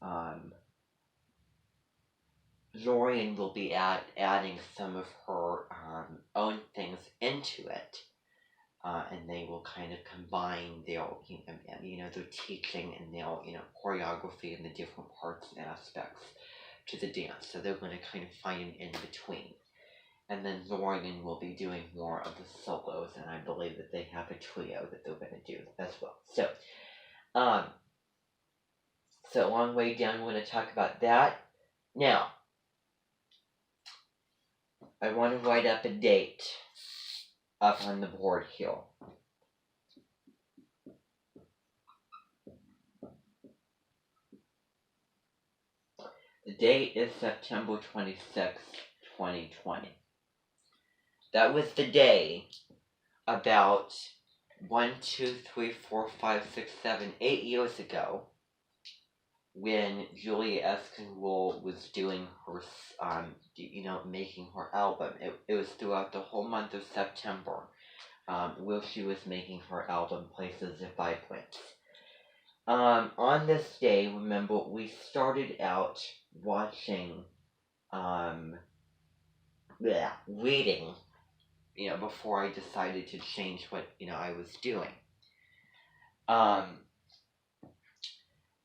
um, Lorian will be adding some of her own things into it, and they will kind of combine their, their teaching and their, choreography and the different parts and aspects to the dance. So they're going to kind of find an in between. And then Lorian will be doing more of the solos, and I believe that they have a trio that they're going to do as well. So a long way down, we're going to talk about that. Now, I want to write up a date up on the board here. The date is September 26th, 2020. That was the day about 8 years ago, when Julia Esquinrole was doing her, making her album. It was throughout the whole month of September, where she was making her album, Places of Vibrance. On this day, remember, we started out watching, reading, before I decided to change what, I was doing.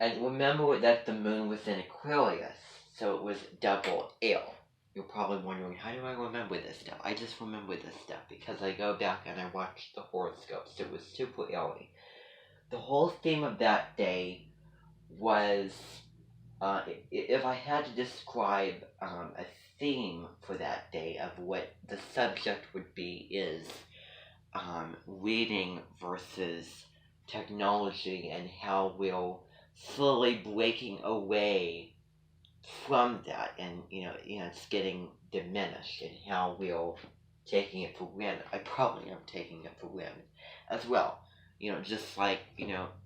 And remember that the moon was in Aquarius, so it was double L. You're probably wondering, how do I remember this stuff? I just remember this stuff because I go back and I watch the horoscopes. It was super early. The whole theme of that day was, if I had to describe a theme for that day of what the subject would be, is reading versus technology, and how we're slowly breaking away from that, and it's getting diminished, and how we're taking it for granted. I probably am taking it for granted as well. Just like,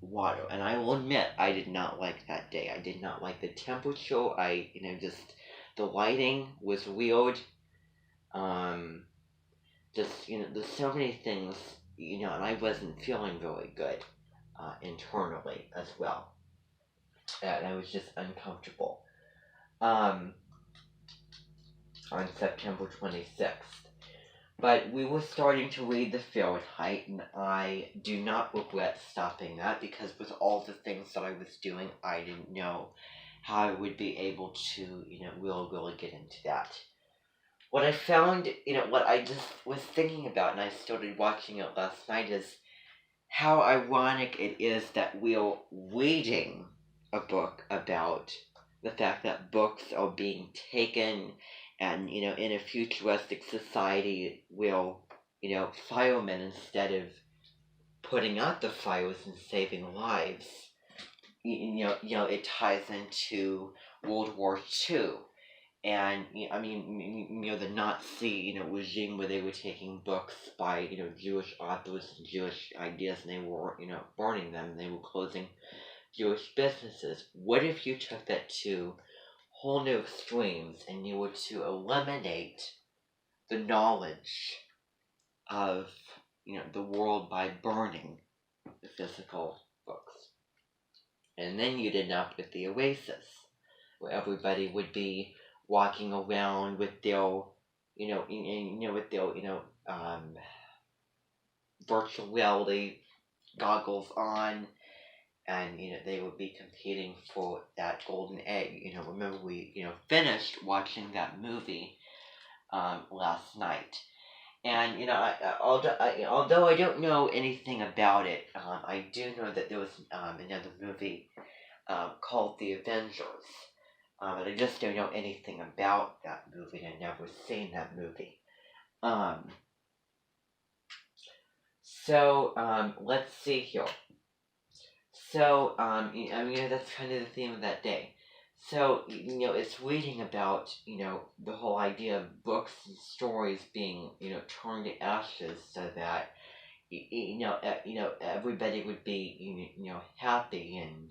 water. And I will admit, I did not like that day. I did not like the temperature. The lighting was weird. There's so many things, and I wasn't feeling very good internally as well. And I was just uncomfortable. On September 26th. But we were starting to read the Fahrenheit, and I do not regret stopping that, because with all the things that I was doing, I didn't know how I would be able to, really get into that. What I found, what I just was thinking about, and I started watching it last night, is how ironic it is that we're reading a book about the fact that books are being taken, and, in a futuristic society, we'll, firemen, instead of putting out the fires and saving lives, it ties into World War II. And, the Nazi, regime, where they were taking books by, Jewish authors and Jewish ideas, and they were, burning them, and they were closing Jewish businesses. What if you took that to whole new extremes, and you were to eliminate the knowledge of, the world by burning the physical books? And then you'd end up with the Oasis, where everybody would be walking around with their, virtual reality goggles on, and, they would be competing for that golden egg. Remember, we, finished watching that movie last night. And, although I don't know anything about it, I do know that there was another movie called The Avengers. And I just don't know anything about that movie. I've never seen that movie. Let's see here. So, that's kind of the theme of that day. So, it's reading about, the whole idea of books and stories being, turned to ashes, so that, everybody would be, happy, and,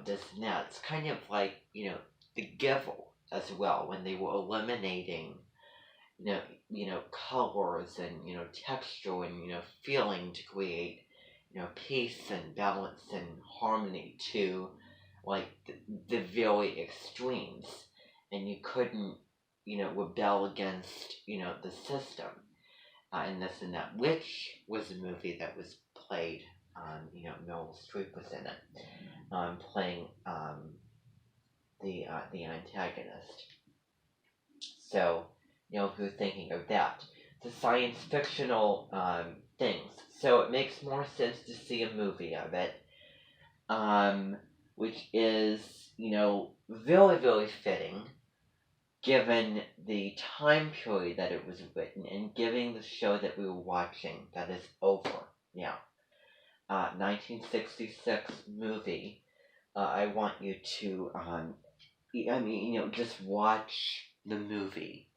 this and that. It's kind of like, The Giver as well, when they were eliminating, colors and, texture and, feeling, to create, peace and balance and harmony to like the very extremes, and you couldn't, rebel against, the system, and this and that, which was a movie that was played, Meryl Streep was in it, playing the antagonist. So, if you're thinking of that, the science fictional things. So it makes more sense to see a movie of it, which is, very, very fitting given the time period that it was written and given the show that we were watching that is over now. 1966 movie. I want you to, just watch the movie,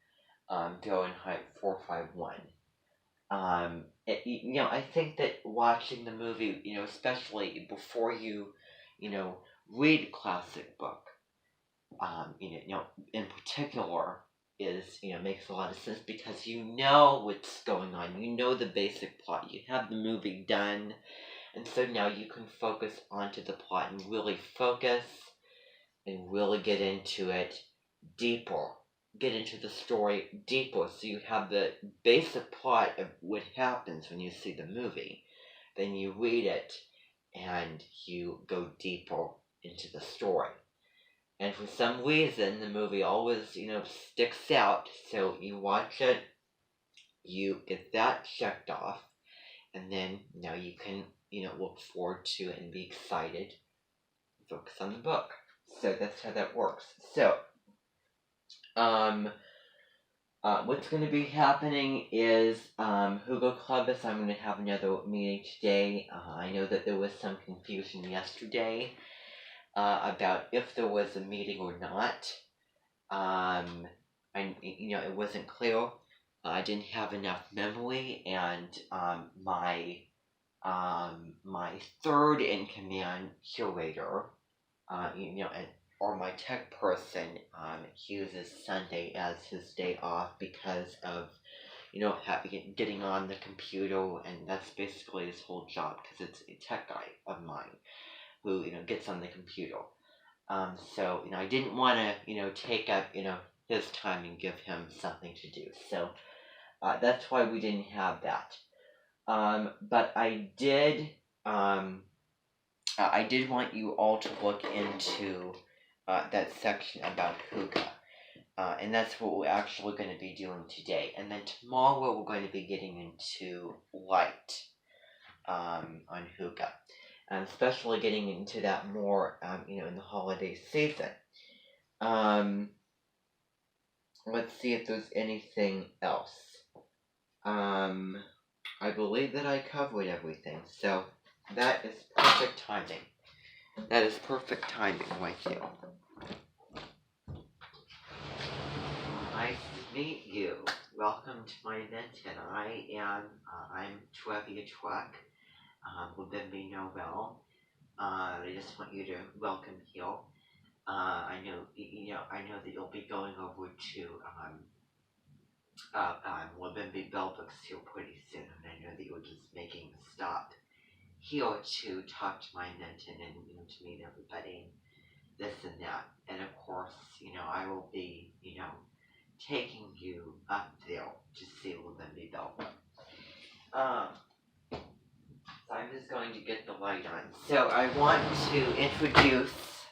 Fahrenheit 451. I think that watching the movie, especially before you, read a classic book, in particular, is, makes a lot of sense because you know what's going on. You know the basic plot. You have the movie done, and so now you can focus onto the plot and really focus and really get into it deeper. Get into the story deeper, so you have the basic plot of what happens when you see the movie. Then you read it, and you go deeper into the story. And for some reason, the movie always, sticks out. So you watch it, you get that checked off, and then now you can, look forward to it and be excited. Focus on the book. So that's how that works. So, what's going to be happening is, Hugo Clubus, I'm going to have another meeting today. I know that there was some confusion yesterday about if there was a meeting or not. It wasn't clear. I didn't have enough memory, and my third in command curator, or my tech person, he uses Sunday as his day off because of, getting on the computer, and that's basically his whole job because it's a tech guy of mine who, gets on the computer. So, I didn't want to, take up, his time and give him something to do. So, that's why we didn't have that. But I did want you all to look into that section about hookah. And that's what we're actually going to be doing today. And then tomorrow we're going to be getting into light on hookah. And especially getting into that more, in the holiday season. Let's see if there's anything else. I believe that I covered everything, so that is perfect timing. That is perfect timing right here. Nice to meet you. Welcome to my event, and I'm Trevia Truck. Lubimbi Noel. I just want you to welcome here. I know that you'll be going over to Lubimbi Bellbooks here pretty soon, and I know that you're just making a stop here to talk to my mentor and to meet everybody, and this and that. And of course, I will be taking you up there to see Lubimbi Bellbook. So I'm just going to get the light on. So I want to introduce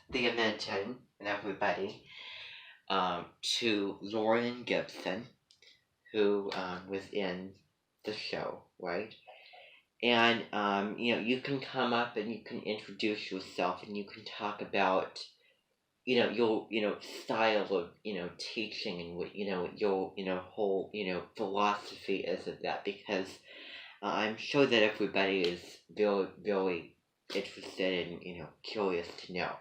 the Edmonton and everybody to Lauren Gibson, who was in the show, right? And you can come up and you can introduce yourself and you can talk about your style of teaching and what your whole philosophy is of that, because I'm sure that everybody is very, very interested and curious to know.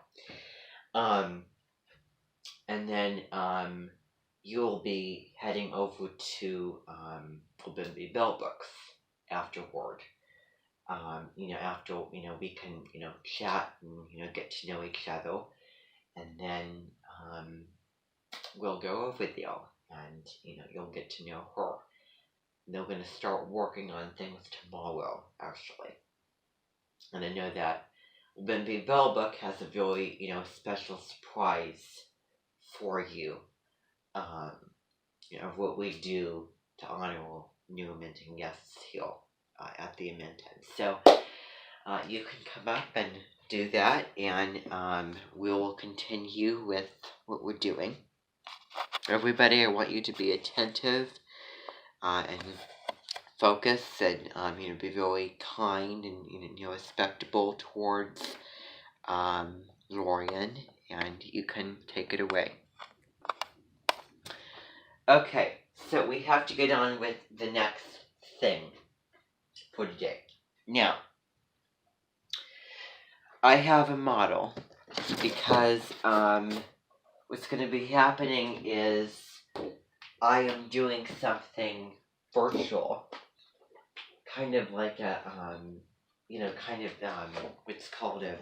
And then you'll be heading over to Lubimbi Bellbooks afterward. After we can chat and get to know each other, and then we'll go over there, and you'll get to know her. They're going to start working on things tomorrow, actually. And I know that Lindsay Velbook has a very, special surprise for you. Um, of what we do to honor new minting guests here at the Minton. So you can come up and do that, and we will continue with what we're doing. Everybody, I want you to be attentive and focus, and be very kind and respectable towards Lorian, and you can take it away. Okay, so we have to get on with the next thing for today. Now, I have a model because what's going to be happening is I am doing something virtual, kind of like a what's called a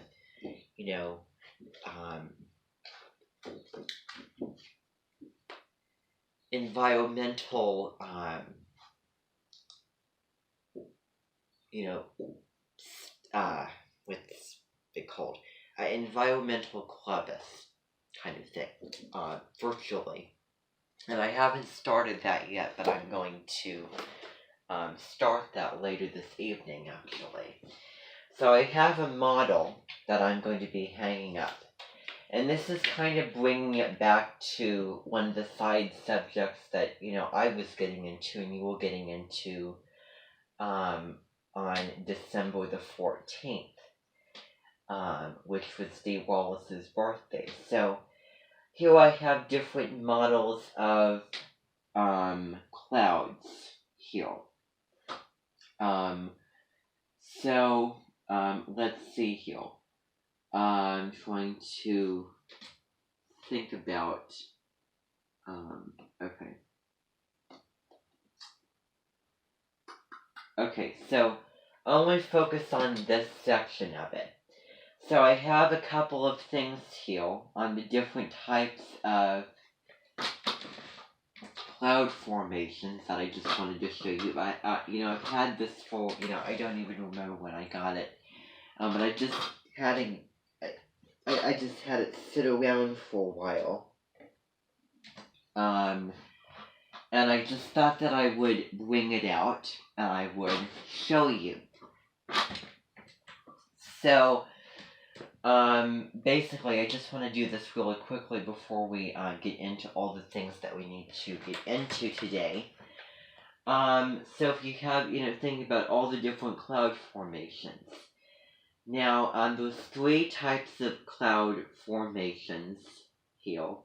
environmental what's it called? Environmental clubus kind of thing, virtually. And I haven't started that yet, but I'm going to start that later this evening, actually. So I have a model that I'm going to be hanging up. And this is kind of bringing it back to one of the side subjects that, I was getting into and you were getting into on December the 14th. Which was Steve Wallace's birthday. So here I have different models of clouds here. Let's see here. I'm trying to think about. Okay. Okay, so I'll only focus on this section of it. So I have a couple of things here on the different types of cloud formations that I just wanted to show you. I've had this for, I don't even remember when I got it. But I just had it sit around for a while. And I just thought that I would bring it out and I would show you. So, basically, I just want to do this really quickly before we get into all the things that we need to get into today. So if you have, thinking about all the different cloud formations. Now, those three types of cloud formations here,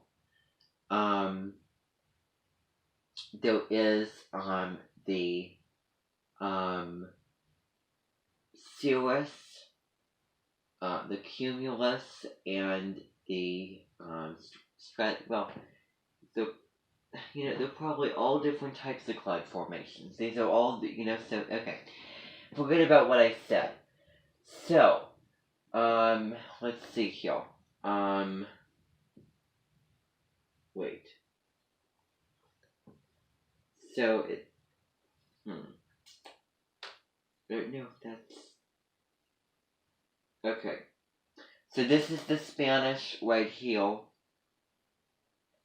there is the cirrus, the cumulus, and the they're probably all different types of cloud formations. These are all, okay. Forget about what I said. So, let's see here. Wait. So, no, that's... Okay. So this is the Spanish right here.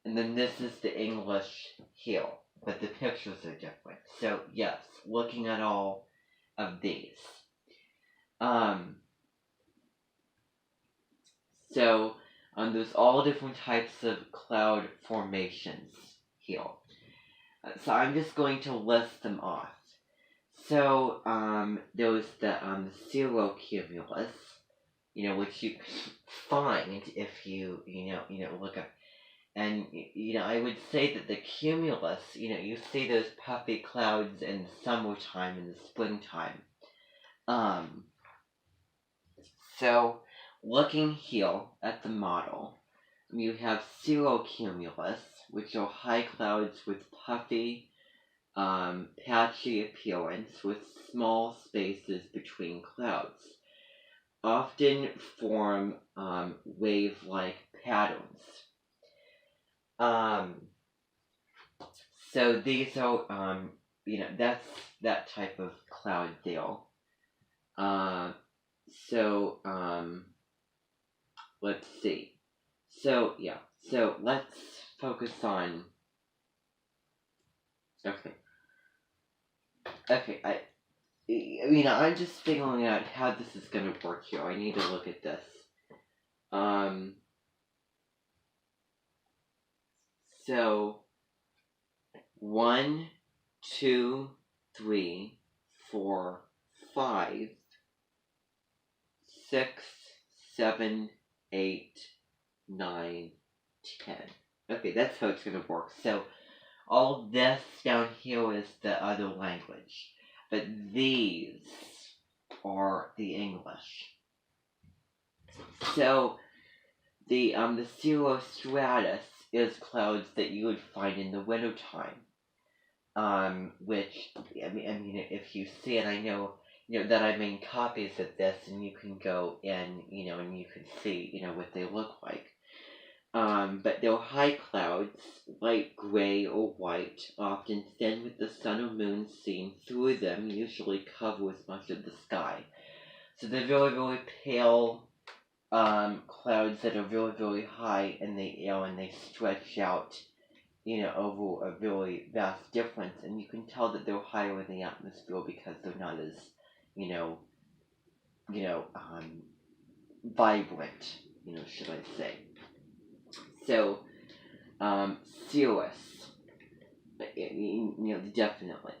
And then this is the English here. But the pictures are different. So, yes, looking at all of these. So, there's all different types of cloud formations here. So I'm just going to list them off. So, there's the cirrocumulus, which you find if you look up. And, I would say that the cumulus, you see those puffy clouds in the summertime and the springtime. So, looking here at the model, you have cirrocumulus, which are high clouds with puffy, patchy appearance with small spaces between clouds. Often form wave-like patterns. So these are, that's that type of cloud there. let's see. So, yeah. So, let's focus on... Okay. Okay, I'm just figuring out how this is gonna work here. I need to look at this. So, 1, 2, 3, 4, 5, 6, 7, 8, 9, 10. Okay, that's how it's gonna work. So, all this down here is the other language. But these are the English. So, the cirrostratus is clouds that you would find in the wintertime. Which, I mean, if you see it, I know, that I made copies of this, and you can go in, and you can see, what they look like. But they're high clouds, light gray or white, often thin with the sun or moon seen through them, usually covers much of the sky. So they're very, very pale, clouds that are very, very high in the air, and they stretch out, over a very vast difference, and you can tell that they're higher in the atmosphere because they're not as, vibrant, should I say. So, cirrus, definitely.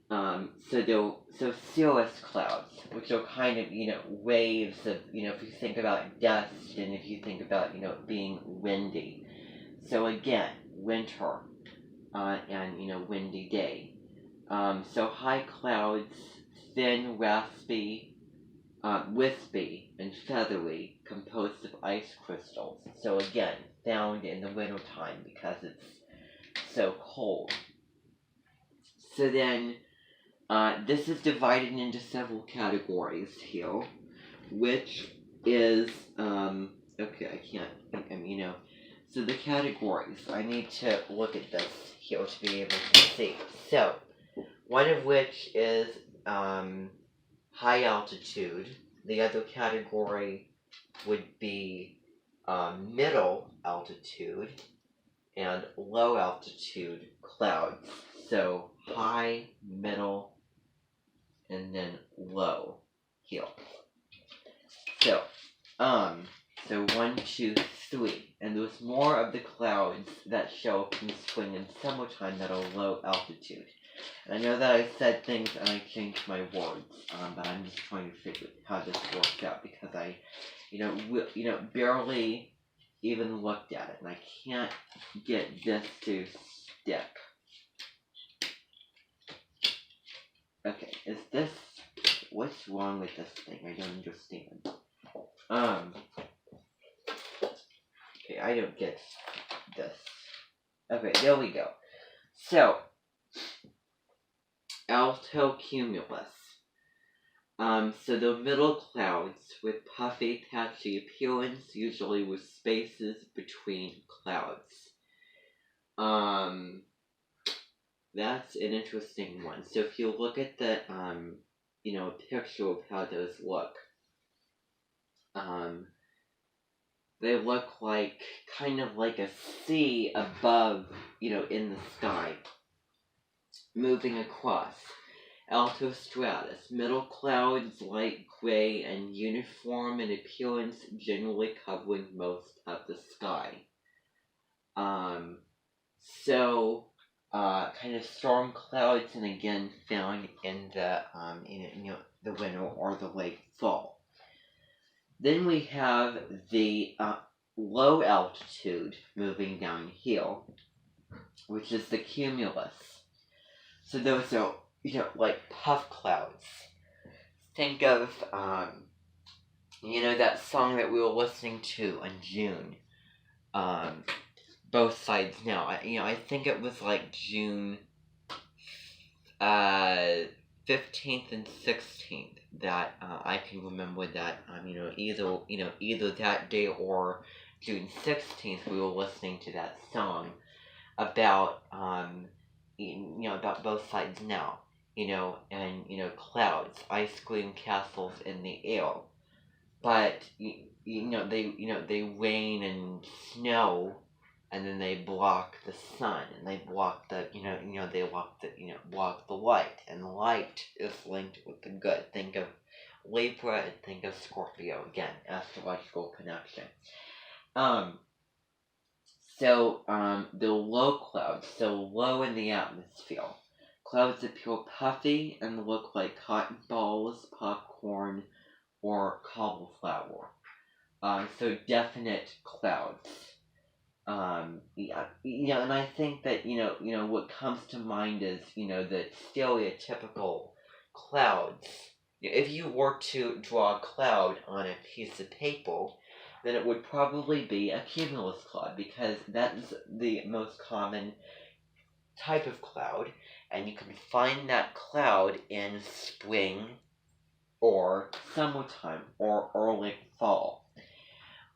So cirrus clouds, which are kind of, waves of, if you think about dust, and if you think about, being windy. So again, winter, and, windy day. So high clouds, thin, raspy, wispy, and feathery, composed of ice crystals. So again, found in the wintertime because it's so cold. So then, this is divided into several categories here, which is, okay, I can't, so the categories, I need to look at this here to be able to see. So, one of which is, high altitude. The other category would be, middle altitude and low altitude clouds. So, high, middle, and then low here. So 1, 2, 3. And there's more of the clouds that show up in spring and summertime that are low altitude. And I know that I said things and I changed my words, but I'm just trying to figure how this works out because I, barely even looked at it, and I can't get this to stick. Okay, what's wrong with this thing? I don't understand. Okay, I don't get this. Okay, there we go. So, altocumulus. So the middle clouds with puffy, patchy appearance, usually with spaces between clouds. That's an interesting one. So if you look at the, picture of how those look, they look like, kind of like a sea above, in the sky, moving across. Altostratus, middle clouds, light gray and uniform in appearance, generally covering most of the sky. Kind of storm clouds, and again found in the, the winter or the late fall. Then we have the low altitude moving down here, which is the cumulus. So those are, like puff clouds. Think of, that song that we were listening to in June. Both Sides Now. I think it was like June 15th and 16th that I can remember that, either that day or June 16th we were listening to that song about, about Both Sides Now, and, clouds, ice cream castles in the air. But, they rain and snow, and then they block the sun, and they block the they block the light, and the light is linked with the good. Think of Libra and think of Scorpio again, astrological connection. Um, the low clouds, so low in the atmosphere. Clouds appear puffy and look like cotton balls, popcorn, or cauliflower. So definite clouds. Yeah, and I think that what comes to mind is the stereotypical clouds. If you were to draw a cloud on a piece of paper, then it would probably be a cumulus cloud because that's the most common type of cloud, and you can find that cloud in spring or summertime or early fall.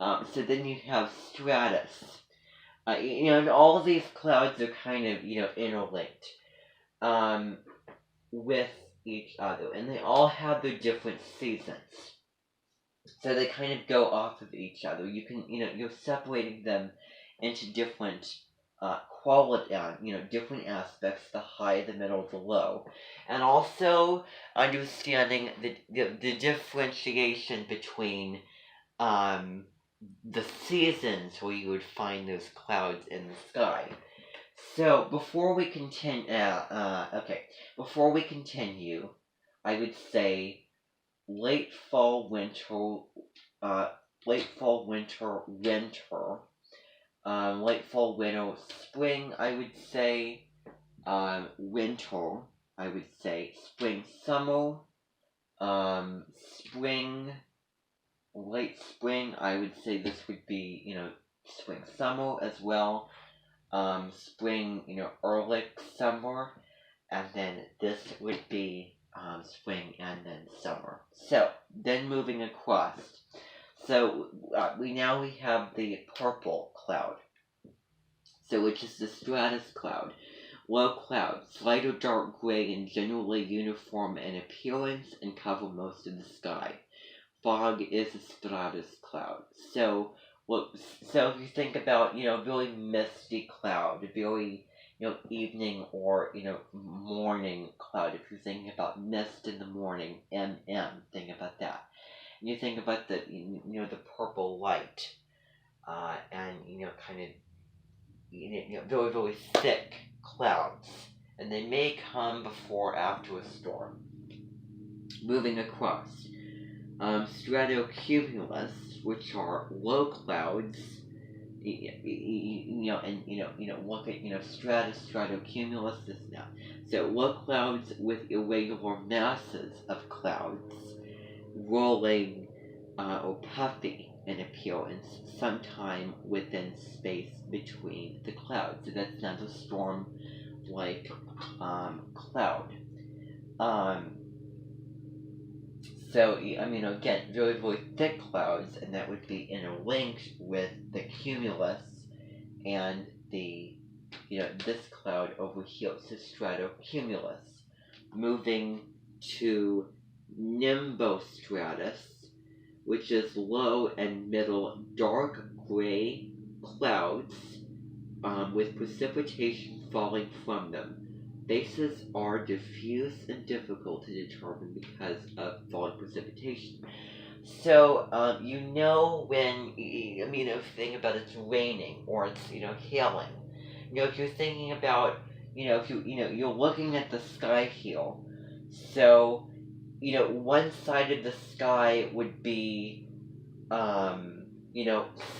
So then you have stratus. And all of these clouds are kind of, interlinked with each other, and they all have their different seasons. So they kind of go off of each other. You can, you're separating them into different quality, different aspects, the high, the middle, the low. And also understanding the differentiation between the seasons where you would find those clouds in the sky. So before we continue, I would say late fall, winter, late fall, winter, winter, late fall, winter, spring. I would say winter. I would say spring, summer, spring, late spring. I would say this would be spring, summer as well. Spring, early summer, and then this would be spring and then summer. So then moving across, so we have the purple cloud, so which is the stratus cloud. Low clouds, light or dark gray and generally uniform in appearance and cover most of the sky. Fog is a stratus cloud. So if you think about very misty cloud, a very evening or morning cloud. If you're thinking about mist in the morning, think about that. And you think about the the purple light, and kind of very very thick clouds, and they may come before or after a storm. Moving across, stratocumulus, which are low clouds. Look at stratus, stratocumulus. This now. So low clouds with irregular masses of clouds, rolling or puffy in appearance, sometime within space between the clouds. So that's not a storm-like cloud. So, again, very, very thick clouds, and that would be interlinked with the cumulus and the, this cloud over here, so stratocumulus. Moving to nimbostratus, which is low and middle dark gray clouds with precipitation falling from them. Bases are diffuse and difficult to determine because of falling precipitation. So, when, if you think about it's raining or it's, hailing. If you're thinking about, if you're looking at the sky here. So, one side of the sky would be,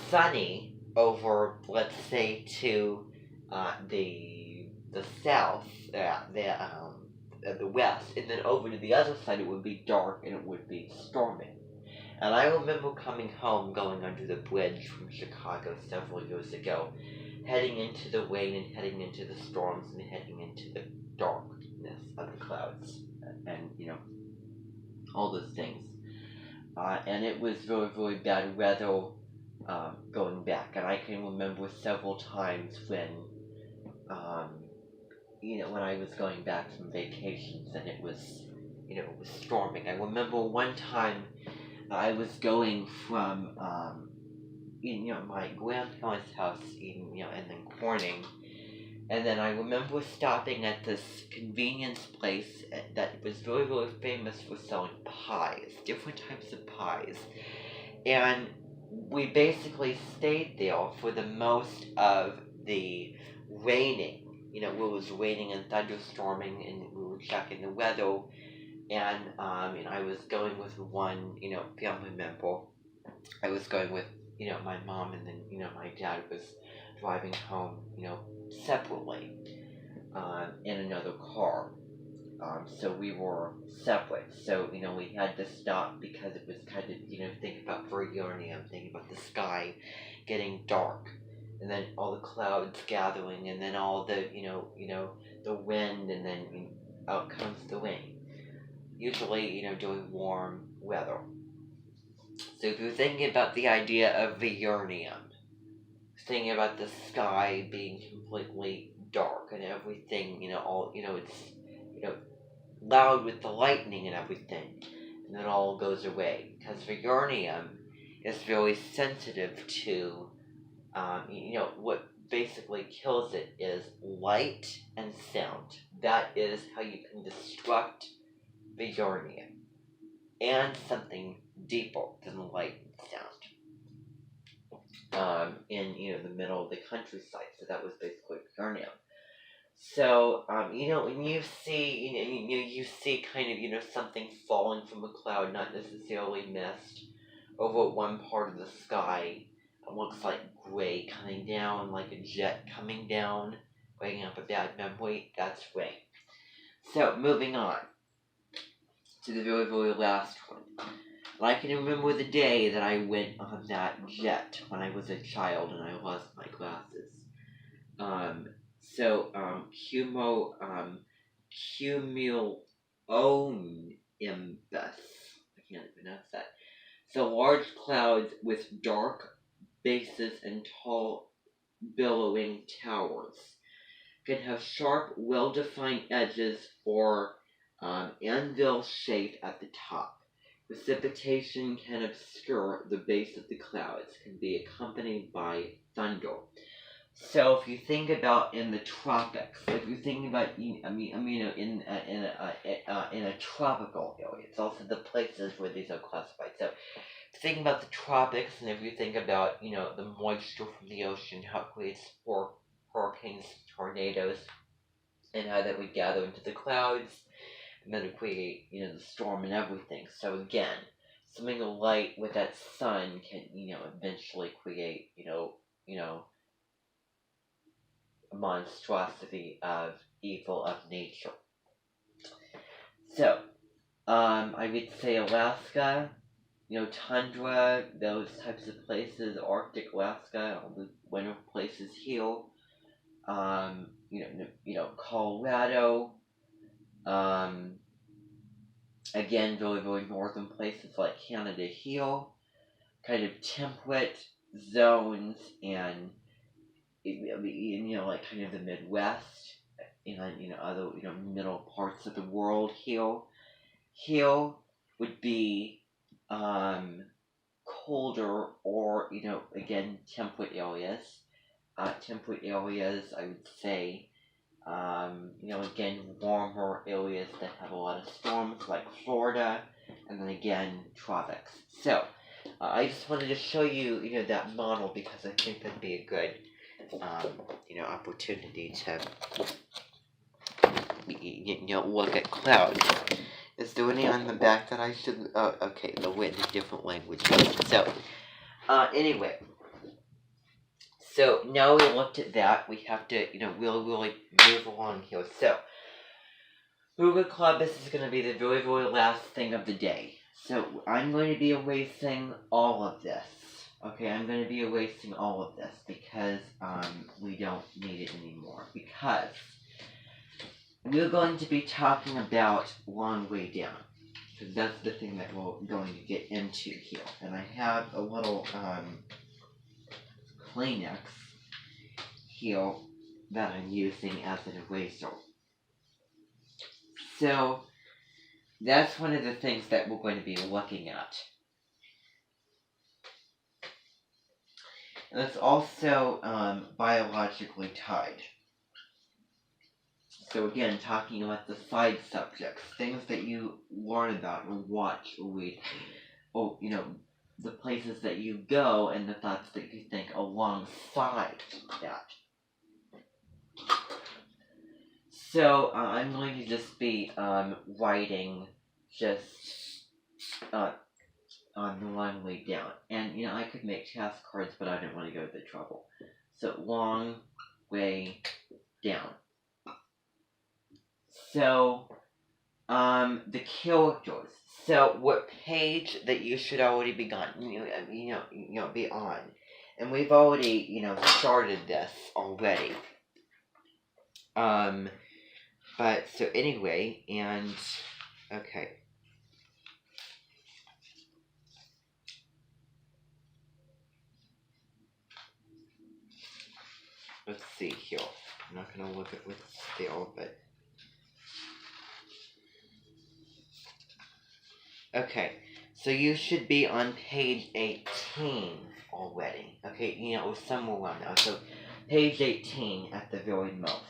sunny over, let's say, to the south, the west, and then over to the other side it would be dark and it would be storming. And I remember coming home, going under the bridge from Chicago several years ago, heading into the rain and heading into the storms and heading into the darkness of the clouds, and all those things. And it was very, very bad weather going back. And I can remember several times when, when I was going back from vacations and it was storming. I remember one time I was going from my grandparents' house in then Corning, and then I remember stopping at this convenience place that was very, very famous for selling pies, different types of pies. And we basically stayed there for the most of the raining. It was raining and thunderstorming, and we were checking the weather. And I was going with one, family member. I was going with, my mom, and then, my dad was driving home, separately, in another car. So we were separate. So, we had to stop because it was kind of, think about Vergonium, think about the sky getting dark, and then all the clouds gathering, and then all the, the wind, and then out comes the rain. Usually, during warm weather. So if you're thinking about the idea of Vergonium, thinking about the sky being completely dark and everything, all, it's, loud with the lightning and everything, and then all goes away. Because Vergonium is very sensitive to, what basically kills it is light and sound. That is how you can destruct Vergonium, and something deeper than light and sound. In the middle of the countryside, so that was basically Vergonium. So, when you see, you see kind of, something falling from a cloud, not necessarily mist, over one part of the sky. It looks like gray coming down, like a jet coming down, bringing up a bad memory. That's rain. So, moving on to the very, very last one. I can remember the day that I went on that jet when I was a child and I lost my glasses. Cumulonimbus. I can't pronounce that. So large clouds with dark bases and tall billowing towers can have sharp, well-defined edges or anvil shape at the top. Precipitation can obscure the base of the clouds, can be accompanied by thunder. So if you think about in the tropics, if you're thinking about, in a tropical area, it's also the places where these are classified. So think about the tropics, and if you think about, the moisture from the ocean, how it creates hurricanes, tornadoes, and how that would gather into the clouds, and then it create, the storm and everything. So again, something light with that sun can, eventually create, a monstrosity of evil of nature. So, I would say Alaska, tundra, those types of places, Arctic Alaska, all the winter places here, Colorado, again, very, very northern places like Canada here, kind of temperate zones, and, like kind of the Midwest, and, other, middle parts of the world here. Here would be, colder or, again, temperate areas. Temperate areas, I would say, again, warmer areas that have a lot of storms, like Florida, and then again, tropics. So, I just wanted to show you, that model, because I think that'd be a good, opportunity to, look at clouds. Is there any on the back that I should, okay, the wind is different language. So, anyway. So, now we looked at that, we have to, really move along here. So, Google Club, this is going to be the very, very last thing of the day. So, I'm going to be erasing all of this. Okay, I'm going to be erasing all of this because, we don't need it anymore. Because we're going to be talking about long way down. So that's the thing that we're going to get into here. And I have a little, Kleenex here that I'm using as an eraser. So, that's one of the things that we're going to be looking at. And it's also biologically tied. So again, talking about the side subjects, things that you learn about or watch or read, or the places that you go and the thoughts that you think alongside that. So I'm going to just be writing just on the long way down, and I could make task cards, but I didn't want to go to the trouble. So long way down. So the characters. So what page that you should already be be on, and we've already started this already. But so anyway, and okay. Let's see here. I'm not gonna look at what's still, but okay. So you should be on page 18 already. Okay, somewhere around now. So page 18 at the very most.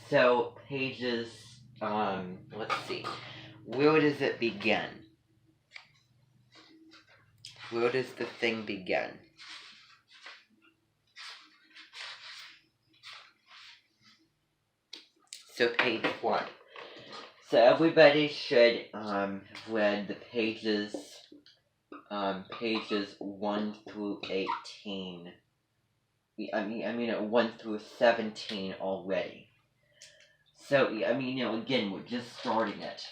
So pages, let's see. Where does it begin? Where does the thing begin? So page 1. So everybody should have read the pages 1 through 18. I mean 1 through 17 already. So again, we're just starting it.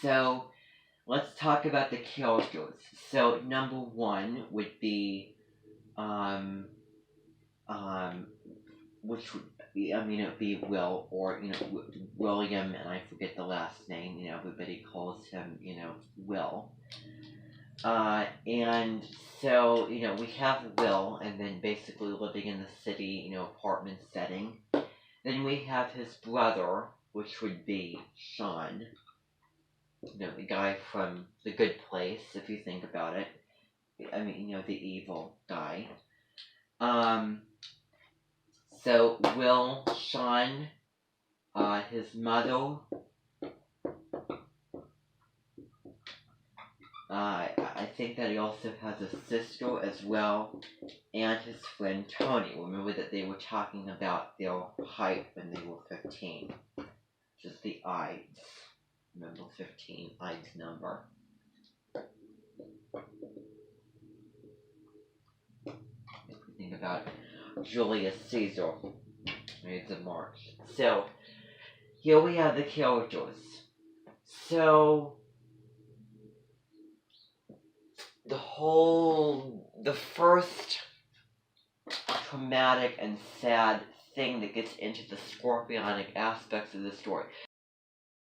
So let's talk about the characters. So number 1 would be which would be, it would be Will, or William, and I forget the last name. Everybody calls him Will. And so we have Will, and then basically living in the city, apartment setting. Then we have his brother, which would be Sean. The guy from The Good Place, if you think about it. The evil guy. So Will, Sean, his mother, I think that he also has a sister as well, and his friend Tony. Remember that they were talking about their height when they were 15. Just the Ides. Remember 15, Ides number. If we think about Julius Caesar, Ides of March. So, here we have the characters. So, the first traumatic and sad thing that gets into the scorpionic aspects of the story